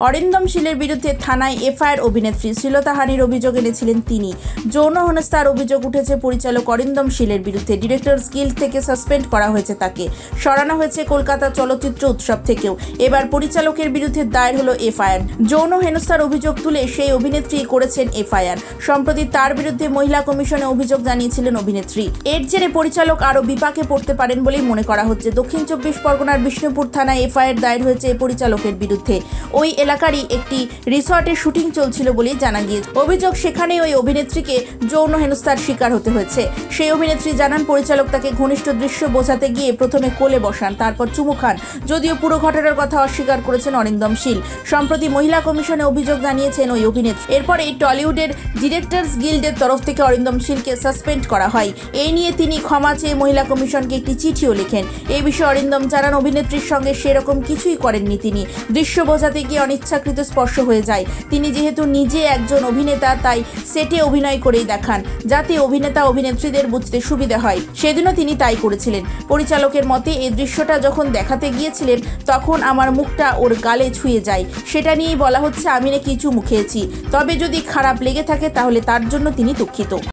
অরিন্দম শীলের বিরুদ্ধে থানায় এফআইআর। অভিনেত্রী শ্লীলতাহানির অভিযোগ এনেছিলেন তিনি। যৌন হেনস্থার অভিযোগ উঠেছে পরিচালক অরিন্দম শীলের বিরুদ্ধে। ডিরেক্টরস গিল্ড থেকে সাসপেন্ড করা হয়েছে তাকে, সরানো হয়েছে কলকাতা চলচ্চিত্র উৎসব থেকেও। এবার পরিচালকের বিরুদ্ধে দায়ের হলো এফআইআর। যৌন হেনস্থার অভিযোগ তুলে সেই অভিনেত্রী করেছেন এফআইআর। সম্প্রতি তার বিরুদ্ধে মহিলা কমিশনে অভিযোগ জানিয়েছিলেন অভিনেত্রী। এর জেরে পরিচালক আরও বিপাকে পড়তে পারেন বলেই মনে করা হচ্ছে। দক্ষিণ 24 পরগনার বিষ্ণুপুর থানায় এফআইআর দায়ের হয়েছে এই পরিচালকের বিরুদ্ধে। ওই এলাকারই একটি রিসর্টের শুটিং চলছিল বলেই জানা গিয়েছে। অভিযোগ, সেখানে ওই অভিনেত্রীকে যৌন হেনস্থার শিকার হতে হয়েছে। সেই অভিনেত্রী জানান, পরিচালক তাকে ঘনিষ্ঠ দৃশ্য বোঝাতে গিয়ে প্রথমে কোলে বসান, তারপর চুমু খান। যদিও পুরো ঘটনার কথা অস্বীকার করেছেন অরিন্দম শীল। সম্প্রতি মহিলা কমিশনে অভিযোগ জানিয়েছেন ওই অভিনেত্রী। এরপরেই টলিউডের ডিরেক্টরস গিল্ডের তরফ থেকে অরিন্দম শীলকে সাসপেন্ড করা হয়। এই নিয়ে তিনি ক্ষমা চেয়ে মহিলা কমিশনকে একটি চিঠিও লেখেন। এই বিষয়ে অরিন্দম জানান, অভিনেত্রীর সঙ্গে সেরকম কিছুই করেননি তিনি। দৃশ্য বোঝাতে গিয়ে অনিচ্ছাকৃত স্পর্শ হয়ে যায়। তিনি যেহেতু নিজে একজন অভিনেতা, তাই সেটে অভিনয় করেই দেখান, যাতে অভিনেতা অভিনেত্রীদের বুঝতে সুবিধা হয়। সেদিনও তিনি তাই করেছিলেন। পরিচালকের মতে, এই দৃশ্যটা যখন দেখাতে গিয়েছিলেন তখন আমার মুখটা ওর গালে ছুঁয়ে যায়। সেটা নিয়েই বলা হচ্ছে আমি নাকি চুমু খেয়েছি। তবে যদি খারাপ লেগে থাকে তাহলে তার জন্য তিনি দুঃখিত।